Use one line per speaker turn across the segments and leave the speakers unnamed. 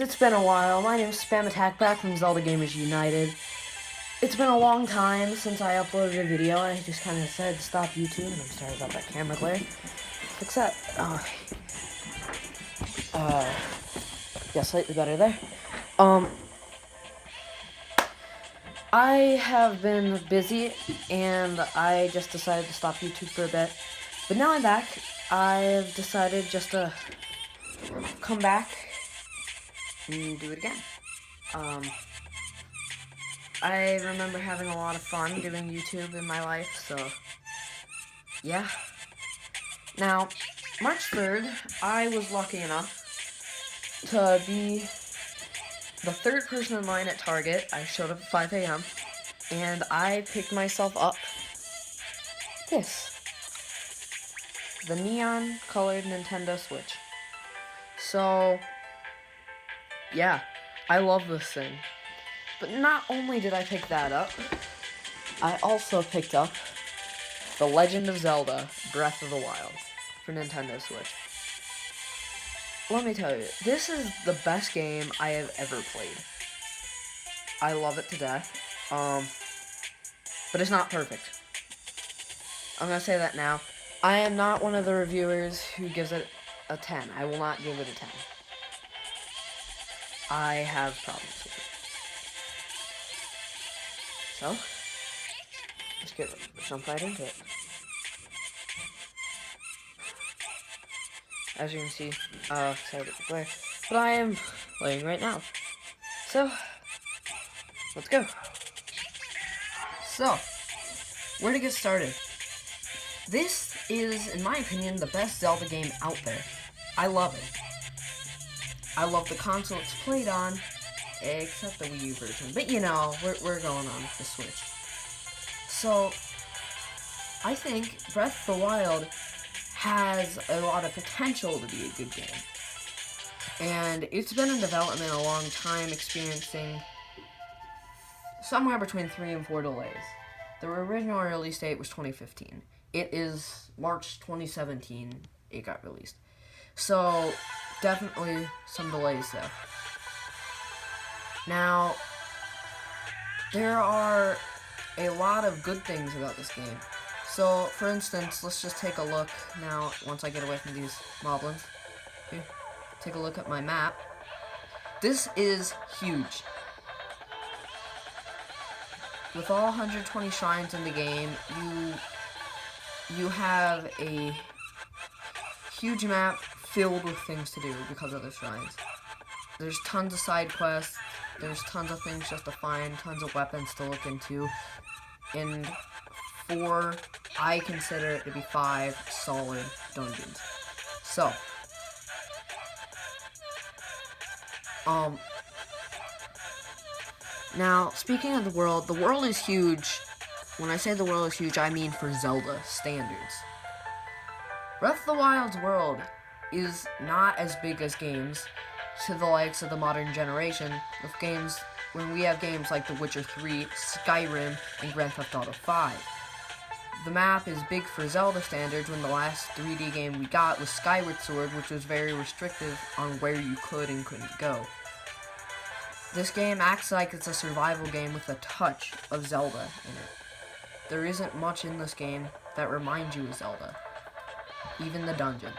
it's been a while. My name is Spam Attack, back from Zelda Gamers United. It's been a long time since I uploaded a video. I just kind of decided to stop YouTube, and I'm sorry about that camera glare. Fix that. Yeah, slightly better there. I have been busy, and I just decided to stop YouTube for a bit. But now I'm back. I've decided just to come back and do it again. I remember having a lot of fun doing YouTube in my life, so yeah. Now, March 3rd, I was lucky enough to be the third person in line at Target. I showed up at 5 a.m. and I picked myself up this. The neon-colored Nintendo Switch. So, yeah, I love this thing. But not only did I pick that up, I also picked up The Legend of Zelda Breath of the Wild for Nintendo Switch. Let me tell you, this is the best game I have ever played. I love it to death. But it's not perfect. I'm gonna say that now. I am not one of the reviewers who gives it a 10. I will not give it a 10. I have problems with it. So, let's jump right into it. As you can see, sorry about the glare, but I am playing right now. So, let's go. So, where to get started? This is, in my opinion, the best Zelda game out there. I love it. I love the console it's played on, except the Wii U version. But you know, we're going on with the Switch. So, I think Breath of the Wild has a lot of potential to be a good game. And it's been in development a long time, experiencing somewhere between 3 and 4 delays. The original release date was 2015. It is March 2017 it got released. So, definitely some delays there. Now, there are a lot of good things about this game. So, for instance, let's just take a look now, once I get away from these moblins. Here, take a look at my map. This is huge. With all 120 shrines in the game, you have a huge map filled with things to do because of the shrines. There's tons of side quests, there's tons of things just to find, tons of weapons to look into, and I consider it to be 5 solid dungeons. So, now, speaking of the world is huge. When I say the world is huge, I mean for Zelda standards. Breath of the Wild's world is not as big as games to the likes of the modern generation, when we have games like The Witcher 3, Skyrim, and Grand Theft Auto 5. The map is big for Zelda standards when the last 3D game we got was Skyward Sword, which was very restrictive on where you could and couldn't go. This game acts like it's a survival game with a touch of Zelda in it. There isn't much in this game that reminds you of Zelda, even the dungeons.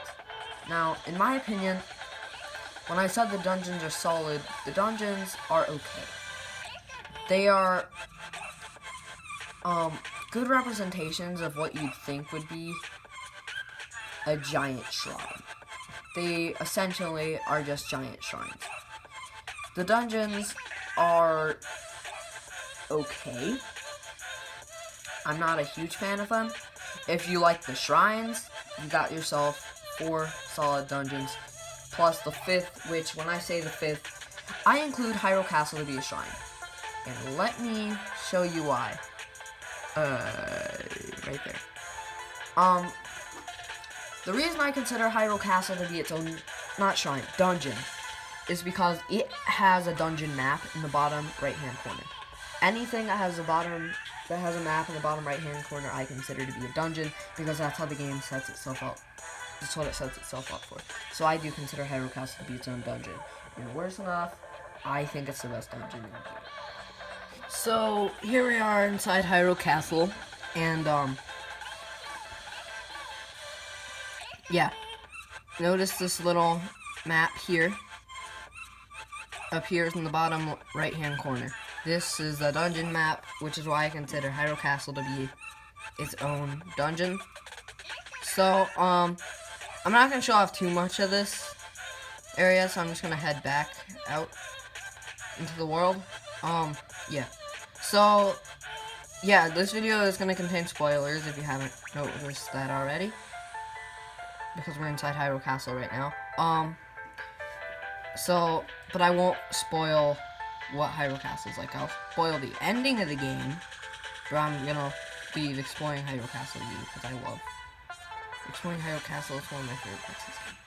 Now, in my opinion, when I said the dungeons are solid, the dungeons are okay. They are, good representations of what you'd think would be a giant shrine. They essentially are just giant shrines. The dungeons are okay. I'm not a huge fan of them. If you like the shrines, you got yourself 4 solid dungeons, plus the 5th, which, when I say the 5th, I include Hyrule Castle to be a shrine. And let me show you why. Right there. The reason I consider Hyrule Castle to be its own, not shrine, dungeon, is because it has a dungeon map in the bottom right-hand corner. Anything that has a map in the bottom right-hand corner, I consider to be a dungeon, because that's how the game sets itself up. That's what it sets itself up for. So I do consider Hyrule Castle to be its own dungeon. been worse enough. I think it's the best dungeon in the game. So, here we are inside Hyrule Castle, and, yeah. Notice this little map here. Appears in the bottom right-hand corner. This is a dungeon map, which is why I consider Hyrule Castle to be its own dungeon. So, I'm not going to show off too much of this area, so I'm just going to head back out into the world. Yeah. So, yeah, this video is going to contain spoilers if you haven't noticed that already. Because we're inside Hyrule Castle right now. But I won't spoil what Hyrule Castle is like. I'll spoil the ending of the game, but I'm gonna be exploring Hyrule Castle with you because I love exploring Hyrule Castle. It's one of my favorite parts of this game.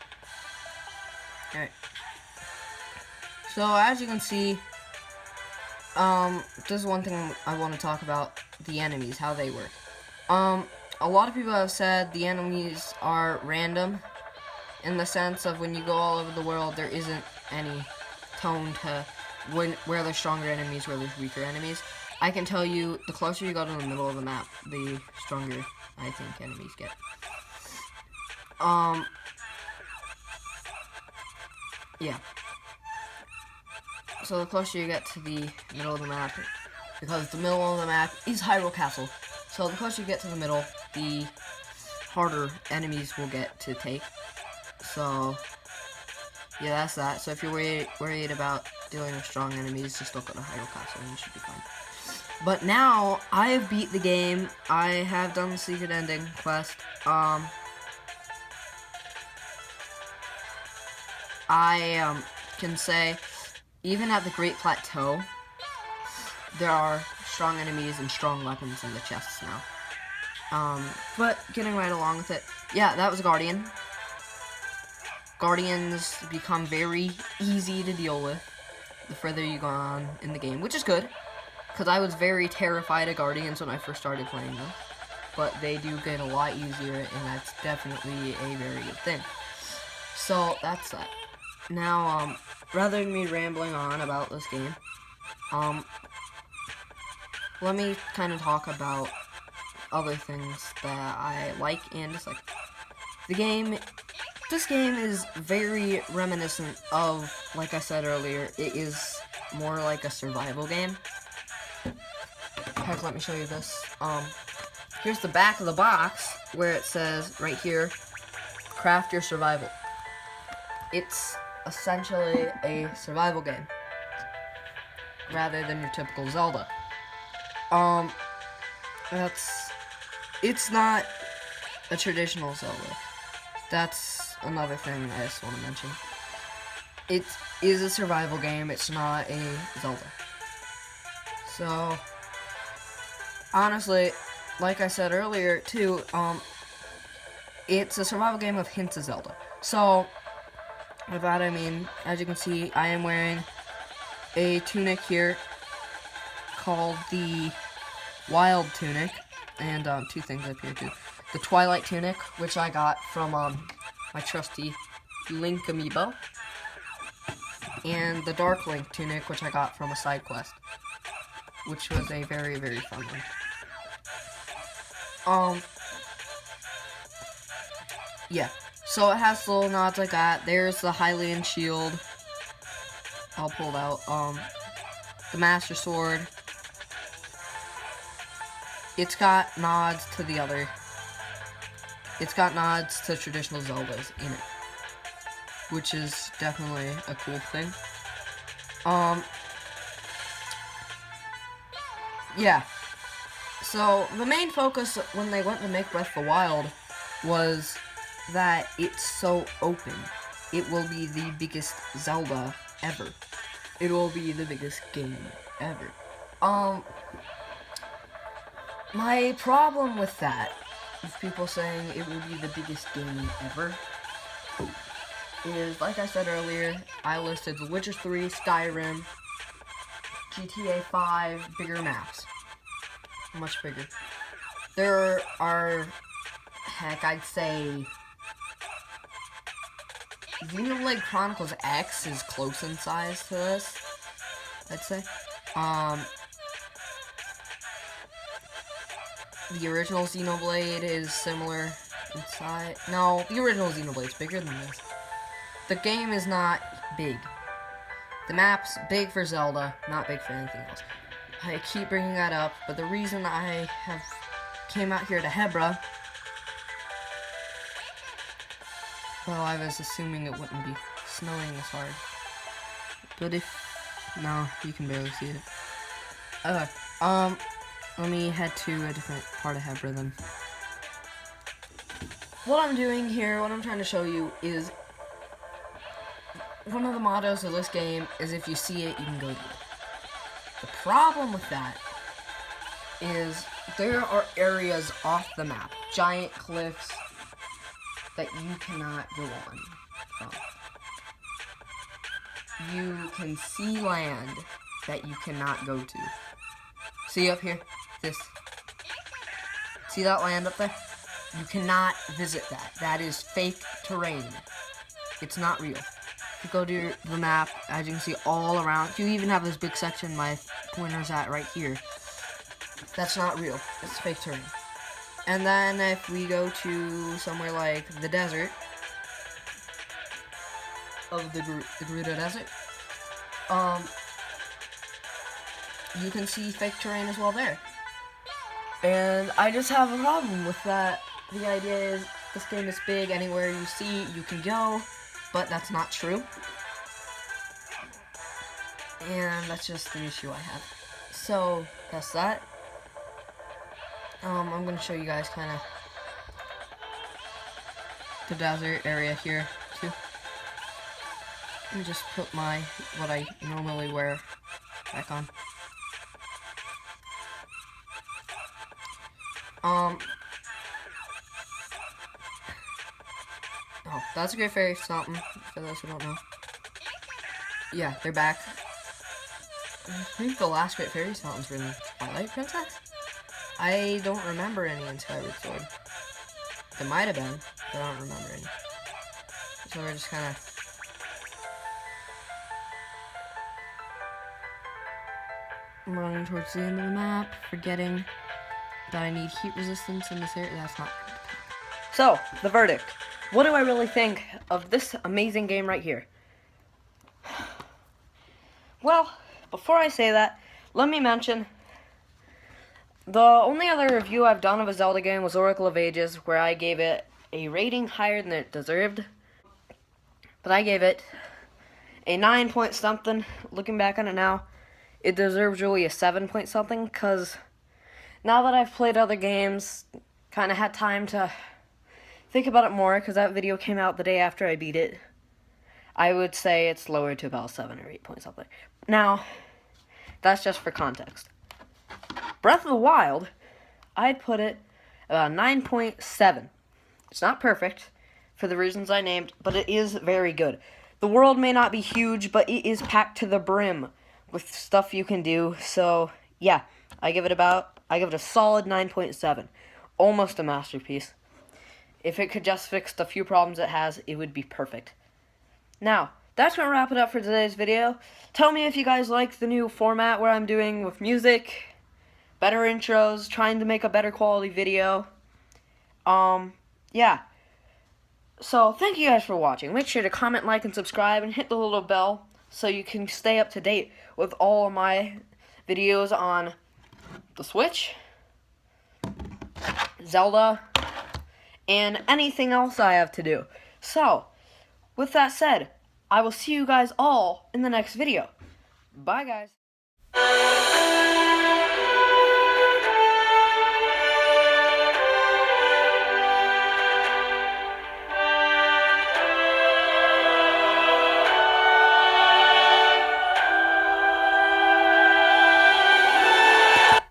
Alright. So, as you can see, this is one thing I want to talk about, the enemies, how they work. A lot of people have said the enemies are random, in the sense of when you go all over the world, there isn't any tone to where there's stronger enemies, where there's weaker enemies. I can tell you, the closer you go to the middle of the map, the stronger I think enemies get. Yeah. So the closer you get to the middle of the map, because the middle of the map is Hyrule Castle, so the closer you get to the middle, the harder enemies will get to take. So, yeah, that's that. So if you're worried about dealing with strong enemies, just look at the Hyrule Castle and you should be fine. But now, I have beat the game. I have done the secret ending quest. I can say, even at the Great Plateau, there are strong enemies and strong weapons in the chests now. But getting right along with it, yeah, that was Guardian. Guardians become very easy to deal with the further you go on in the game, which is good, because I was very terrified of Guardians when I first started playing them, but they do get a lot easier, and that's definitely a very good thing. So, that's that. Now, rather than me rambling on about this game, let me kind of talk about other things that I like and dislike. This game is very reminiscent of, like I said earlier, it is more like a survival game. Heck, let me show you this. Here's the back of the box, where it says, right here, craft your survival. It's essentially a survival game, rather than your typical Zelda. It's not a traditional Zelda. That's another thing I just want to mention. It is a survival game, it's not a Zelda. So, honestly, like I said earlier, too, it's a survival game with hints of Zelda. So, by that I mean, as you can see, I am wearing a tunic here called the Wild Tunic, and two things up here too. The Twilight Tunic, which I got from my trusty Link amiibo, and the Dark Link Tunic, which I got from a side quest, which was a very, very fun one. Yeah. So it has little nods like that. There's the Hylian shield, all pulled out. The Master Sword. It's got nods to the other. It's got nods to traditional Zeldas in it, which is definitely a cool thing. Yeah. So the main focus when they went to make Breath of the Wild was that it's so open. It will be the biggest Zelda ever. It will be the biggest game ever. My problem with that, with people saying it will be the biggest game ever, is, like I said earlier, I listed The Witcher 3, Skyrim, GTA 5, bigger maps. Much bigger. There are, heck, I'd say Xenoblade Chronicles X is close in size to this, I'd say. The original Xenoblade is similar in size. No, the original Xenoblade's bigger than this. The game is not big. The map's big for Zelda, not big for anything else. I keep bringing that up, but the reason I came out here to Hebra, well, I was assuming it wouldn't be snowing this hard. But no, you can barely see it. Let me head to a different part of Hebra then. What I'm doing here, what I'm trying to show you is, one of the mottos of this game is if you see it, you can go to it. The problem with that is there are areas off the map, giant cliffs, that you cannot go on from. You can see land that you cannot go to. See up here? This. See that land up there? You cannot visit that. That is fake terrain. It's not real. If you go to the map, as you can see all around, you even have this big section my pointer's at right here. That's not real. It's fake terrain. And then if we go to somewhere like the desert of the Gerudo Desert, you can see fake terrain as well there. And I just have a problem with that. The idea is this game is big, anywhere you see you can go, but that's not true. And that's just an issue I have. So that's that. I'm going to show you guys kind of the desert area here too. Let me just put what I normally wear back on. Oh, that's a Great Fairy Fountain, for those who don't know. Yeah, they're back. I think the last Great Fairy Fountains were in Twilight Princess? I don't remember any in Skyward Sword. There might have been, but I don't remember any. So we're just kind of... running towards the end of the map, forgetting that I need heat resistance in this area. That's not... So, the verdict. What do I really think of this amazing game right here? Well, before I say that, let me mention the only other review I've done of a Zelda game was Oracle of Ages, where I gave it a rating higher than it deserved. But I gave it a 9 point something. Looking back on it now, it deserves really a 7 point something, because now that I've played other games, kind of had time to think about it more, because that video came out the day after I beat it, I would say it's lowered to about 7 or 8 point something. Now, that's just for context. Breath of the Wild, I'd put it about 9.7. It's not perfect, for the reasons I named, but it is very good. The world may not be huge, but it is packed to the brim with stuff you can do, so yeah, I give it a solid 9.7. Almost a masterpiece. If it could just fix the few problems it has, it would be perfect. Now, that's going to wrap it up for today's video. Tell me if you guys like the new format where I'm doing with music, better intros, trying to make a better quality video. Yeah. So, thank you guys for watching. Make sure to comment, like, and subscribe, and hit the little bell so you can stay up to date with all of my videos on the Switch, Zelda, and anything else I have to do. So, with that said, I will see you guys all in the next video. Bye, guys.